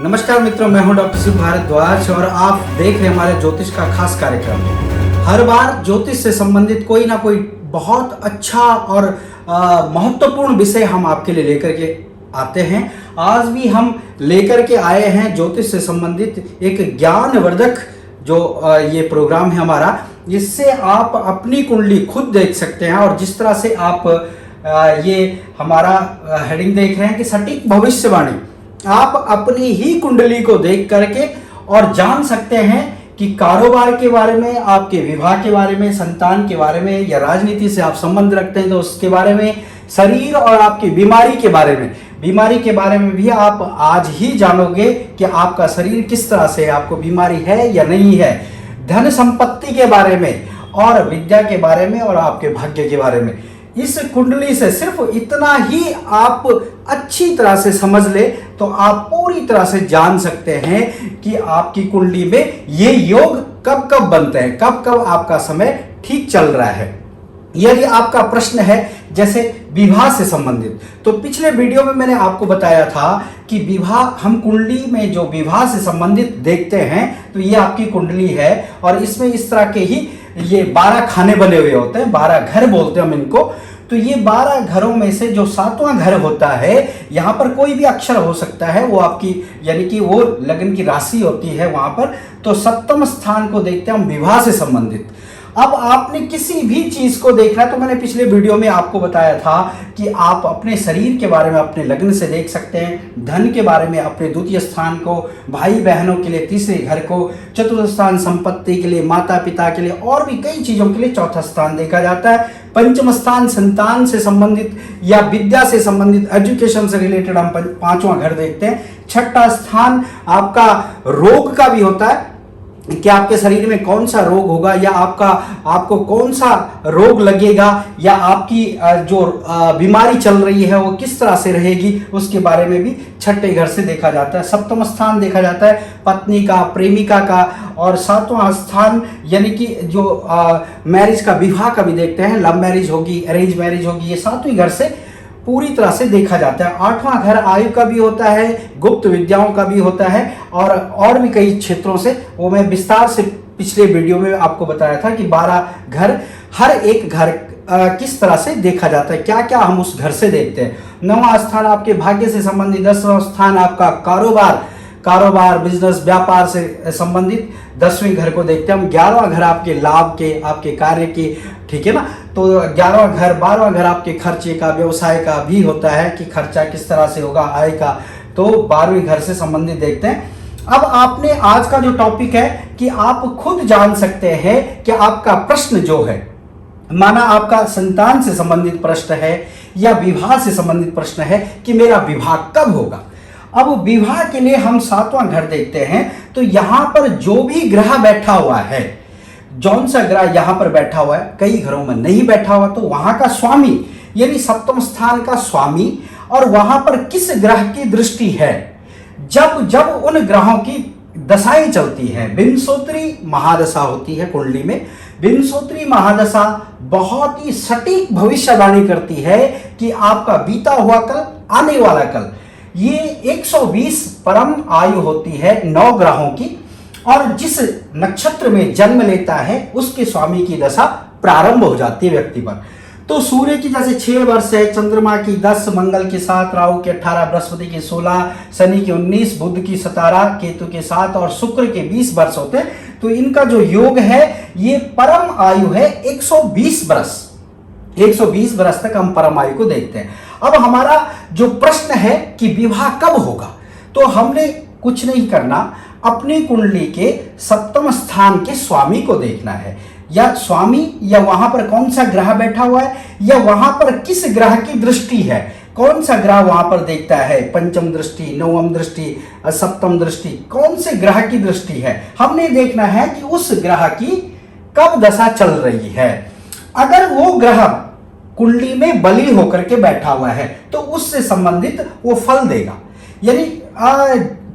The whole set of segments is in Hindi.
नमस्कार मित्रों, मैं हूं डॉक्टर शिव भारद्वाज और आप देख रहे हैं हमारे ज्योतिष का खास कार्यक्रम। हर बार ज्योतिष से संबंधित कोई ना कोई बहुत अच्छा और महत्वपूर्ण विषय हम आपके लिए लेकर के आते हैं। आज भी हम लेकर के आए हैं ज्योतिष से संबंधित एक ज्ञानवर्धक जो ये प्रोग्राम है हमारा, जिससे आप अपनी कुंडली खुद देख सकते हैं। और जिस तरह से आप ये हमारा हेडिंग देख रहे हैं कि सटीक भविष्यवाणी, आप अपनी ही कुंडली को देख करके और जान सकते हैं कि कारोबार के बारे में, आपके विवाह के बारे में, संतान के बारे में, या राजनीति से आप संबंध रखते हैं तो उसके बारे में, शरीर और आपकी बीमारी के बारे में भी आप आज ही जानोगे कि आपका शरीर किस तरह से, आपको बीमारी है या नहीं है। धन संपत्ति के बारे में और विद्या के बारे में और आपके भाग्य के बारे में। इस कुंडली से सिर्फ इतना ही आप अच्छी तरह से समझ ले तो आप पूरी तरह से जान सकते हैं कि आपकी कुंडली में ये योग कब कब बनते हैं, कब कब आपका समय ठीक चल रहा है। यदि आपका प्रश्न है जैसे विवाह से संबंधित, तो पिछले वीडियो में मैंने आपको बताया था कि विवाह, हम कुंडली में जो विवाह से संबंधित देखते हैं तो ये आपकी कुंडली है और इसमें इस तरह के ही ये 12 खाने बने हुए होते हैं, 12 घर बोलते हैं हम इनको। तो ये 12 घरों में से जो 7वां घर होता है, यहाँ पर कोई भी अक्षर हो सकता है, वो आपकी यानी कि वो लग्न की राशि होती है वहां पर। तो 7वें स्थान को देखते हैं हम विवाह से संबंधित। अब आपने किसी भी चीज को देखना, तो मैंने पिछले वीडियो में आपको बताया था कि आप अपने शरीर के बारे में अपने लग्न से देख सकते हैं, धन के बारे में अपने द्वितीय स्थान को, भाई बहनों के लिए तीसरे घर को, चतुर्थ स्थान संपत्ति के लिए, माता पिता के लिए और भी कई चीजों के लिए चौथा स्थान देखा जाता है। पंचम स्थान संतान से संबंधित या विद्या से संबंधित, एजुकेशन से रिलेटेड हम 5वां घर देखते हैं। छठा स्थान आपका रोग का भी होता है कि आपके शरीर में कौन सा रोग होगा, या आपको कौन सा रोग लगेगा, या आपकी जो बीमारी चल रही है वो किस तरह से रहेगी, उसके बारे में भी छठे घर से देखा जाता है। सप्तम स्थान देखा जाता है पत्नी का, प्रेमिका का, और 7वां स्थान यानी कि जो मैरिज का, विवाह का भी देखते हैं। लव मैरिज होगी, अरेंज मैरिज होगी, ये 7वें घर से पूरी तरह से देखा जाता है। 8वां घर आयु का भी होता है, गुप्त विद्याओं का भी होता है, और भी कई क्षेत्रों से, वो मैं विस्तार से पिछले वीडियो में आपको बताया था कि 12 घर, हर एक घर किस तरह से देखा जाता है, क्या क्या हम उस घर से देखते हैं। 9वां स्थान आपके भाग्य से संबंधित, 10वां स्थान आपका कारोबार बिजनेस व्यापार से संबंधित, 10वें घर को देखते हैं हम। 11वां घर आपके लाभ के, आपके कार्य के, ठीक है ना। तो 11वां घर, 12वां घर आपके खर्चे का, व्यवसाय का भी होता है कि खर्चा किस तरह से होगा, आय का, तो 12वें घर से संबंधित देखते हैं। अब आपने आज का जो टॉपिक है कि आप खुद जान सकते हैं कि आपका प्रश्न जो है, माना आपका संतान से संबंधित प्रश्न है या विवाह से संबंधित प्रश्न है कि मेरा विवाह कब होगा। अब विवाह के लिए हम 7वां घर देखते हैं, तो यहां पर जो भी ग्रह बैठा हुआ है, जौन सा ग्रह यहां पर बैठा हुआ है, कई घरों में नहीं बैठा हुआ, तो वहां का स्वामी यानी 7वें स्थान का स्वामी, और वहां पर किस ग्रह की दृष्टि है, जब उन ग्रहों की दशाएं चलती हैं। विंशोत्तरी महादशा होती है कुंडली में। विंशोत्तरी महादशा बहुत ही सटीक भविष्यवाणी करती है कि आपका बीता हुआ कल, आने वाला कल। ये 120 परम आयु होती है 9 ग्रहों की, और जिस नक्षत्र में जन्म लेता है उसके स्वामी की दशा प्रारंभ हो जाती है व्यक्ति पर। तो सूर्य की जैसे 6 वर्ष है, चंद्रमा की 10, मंगल के 7, राहु के 18, बृहस्पति के 16, शनि के 19, बुध की 17, केतु के 7 और शुक्र के 20 वर्ष होते हैं। तो इनका जो योग है ये परम आयु है 120 वर्ष। 120 वर्ष तक हम परम आयु को देखते हैं। अब हमारा जो प्रश्न है कि विवाह कब होगा, तो हमने कुछ नहीं करना, अपनी कुंडली के 7वें स्थान के स्वामी को देखना है, या स्वामी, या वहां पर कौन सा ग्रह बैठा हुआ है, या वहां पर किस ग्रह की दृष्टि है, कौन सा ग्रह वहां पर देखता है, पंचम दृष्टि, 9वीं दृष्टि, 7वीं दृष्टि, कौन से ग्रह की दृष्टि है। हमने देखना है कि उस ग्रह की कब दशा चल रही है। अगर वो ग्रह कुंडली में बली होकर के बैठा हुआ है तो उससे संबंधित वो फल देगा। यानी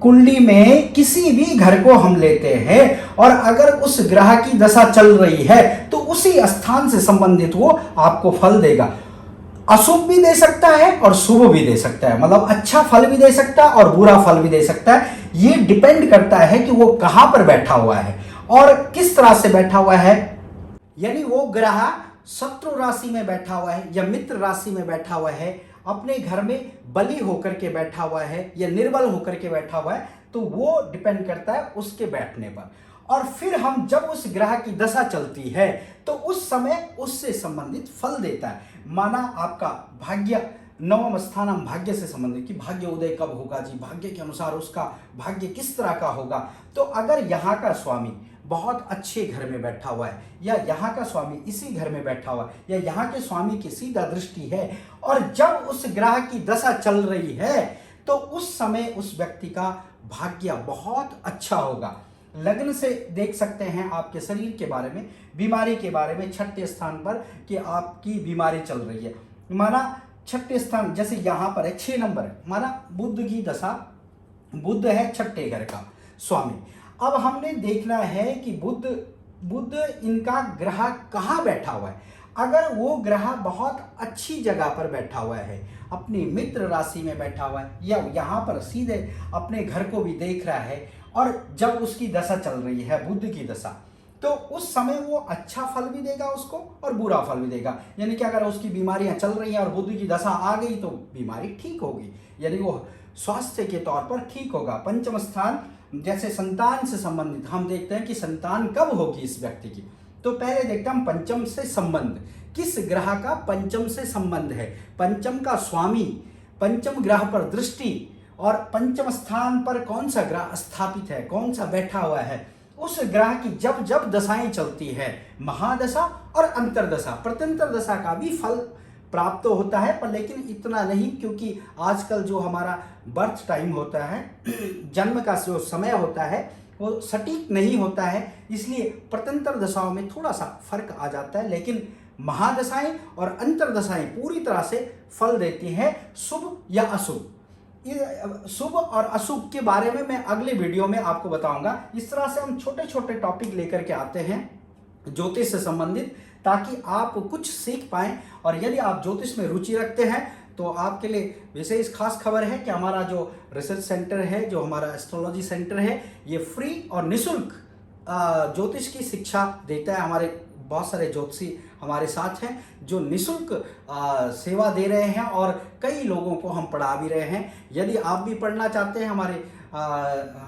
कुंडली में किसी भी घर को हम लेते हैं और अगर उस ग्रह की दशा चल रही है तो उसी स्थान से संबंधित वो आपको फल देगा। अशुभ भी दे सकता है और शुभ भी दे सकता है, मतलब अच्छा फल भी दे सकता है और बुरा फल भी दे सकता है। ये डिपेंड करता है कि वो कहां पर बैठा हुआ है और किस तरह से बैठा हुआ है। यानी वो ग्रह शत्रु राशि में बैठा हुआ है या मित्र राशि में बैठा हुआ है, अपने घर में बली होकर के बैठा हुआ है या निर्बल होकर के बैठा हुआ है, तो वो डिपेंड करता है उसके बैठने पर। और फिर हम जब उस ग्रह की दशा चलती है तो उस समय उससे संबंधित फल देता है। माना आपका भाग्य नवम स्थान, हम भाग्य से संबंधित कि भाग्य उदय कब होगा जी, भाग्य के अनुसार उसका भाग्य किस तरह का होगा। तो अगर यहाँ का स्वामी बहुत अच्छे घर में बैठा हुआ है या यहाँ का स्वामी इसी घर में बैठा हुआ है या यहाँ के स्वामी की सीधा दृष्टि है और जब उस ग्रह की दशा चल रही है तो उस समय उस व्यक्ति का भाग्य बहुत अच्छा होगा। लग्न से देख सकते हैं आपके शरीर के बारे में, बीमारी के बारे में, छठे स्थान पर कि आपकी बीमारी चल रही है। माना छठे स्थान जैसे यहाँ पर है 6 नंबर है, माना बुध की दशा, बुध है छठे घर का स्वामी। अब हमने देखना है कि बुध इनका ग्रह कहाँ बैठा हुआ है। अगर वो ग्रह बहुत अच्छी जगह पर बैठा हुआ है, अपनी मित्र राशि में बैठा हुआ है या यहाँ पर सीधे अपने घर को भी देख रहा है और जब उसकी दशा चल रही है बुध की दशा, तो उस समय वो अच्छा फल भी देगा उसको और बुरा फल भी देगा। यानी कि अगर उसकी बीमारियां चल रही हैं और बुध की दशा आ गई तो बीमारी ठीक होगी, यानी वो स्वास्थ्य के तौर पर ठीक होगा। पंचम स्थान जैसे संतान से संबंधित हम देखते हैं कि संतान कब होगी इस व्यक्ति की, तो पहले देखते हैं हम पंचम से संबंध, किस ग्रह का पंचम से संबंध है, पंचम का स्वामी, पंचम ग्रह पर दृष्टि और पंचम स्थान पर कौन सा ग्रह स्थापित है, कौन सा बैठा हुआ है। उस ग्रह की जब जब दशाएं चलती है, महादशा और अंतरदशा, प्रत्यंतर दशा का भी फल प्राप्त तो होता है, पर लेकिन इतना नहीं, क्योंकि आजकल जो हमारा बर्थ टाइम होता है, जन्म का जो समय होता है वो सटीक नहीं होता है, इसलिए प्रत्यंतर दशाओं में थोड़ा सा फर्क आ जाता है। लेकिन महादशाएं और अंतरदशाएं पूरी तरह से फल देती हैं, शुभ या अशुभ। शुभ और अशुभ के बारे में मैं अगले वीडियो में आपको बताऊंगा। इस तरह से हम छोटे छोटे टॉपिक लेकर के आते हैं ज्योतिष से संबंधित, ताकि आप कुछ सीख पाएं। और यदि आप ज्योतिष में रुचि रखते हैं तो आपके लिए विशेष खास खबर है कि हमारा जो रिसर्च सेंटर है, जो हमारा एस्ट्रोलॉजी सेंटर है, ये फ्री और निःशुल्क ज्योतिष की शिक्षा देता है। हमारे बहुत सारे ज्योतिषी हमारे साथ हैं जो निःशुल्क सेवा दे रहे हैं और कई लोगों को हम पढ़ा भी रहे हैं। यदि आप भी पढ़ना चाहते हैं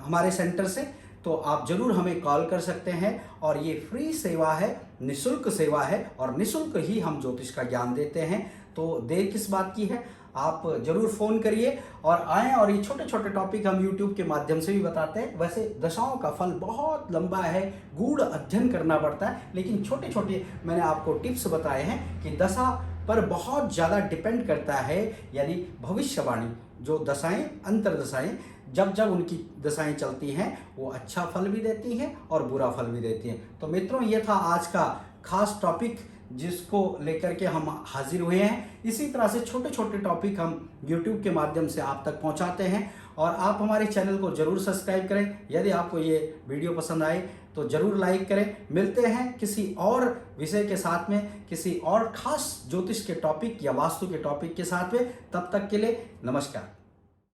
हमारे सेंटर से, तो आप जरूर हमें कॉल कर सकते हैं। और ये फ्री सेवा है, निःशुल्क सेवा है और निःशुल्क ही हम ज्योतिष का ज्ञान देते हैं। तो देर किस बात की है, आप जरूर फ़ोन करिए और आएँ। और ये छोटे छोटे टॉपिक हम YouTube के माध्यम से भी बताते हैं। वैसे दशाओं का फल बहुत लंबा है, गूढ़ अध्ययन करना पड़ता है, लेकिन छोटे छोटे मैंने आपको टिप्स बताए हैं कि दशा पर बहुत ज़्यादा डिपेंड करता है। यानी भविष्यवाणी, जो दशाएं, अंतरदशाएं, जब जब उनकी दशाएं चलती हैं वो अच्छा फल भी देती हैं और बुरा फल भी देती हैं। तो मित्रों, ये था आज का खास टॉपिक जिसको लेकर के हम हाजिर हुए हैं। इसी तरह से छोटे छोटे टॉपिक हम YouTube के माध्यम से आप तक पहुंचाते हैं और आप हमारे चैनल को जरूर सब्सक्राइब करें। यदि आपको ये वीडियो पसंद आए तो जरूर लाइक करें। मिलते हैं किसी और विषय के साथ में, किसी और खास ज्योतिष के टॉपिक या वास्तु के टॉपिक के साथ में। तब तक के लिए नमस्कार।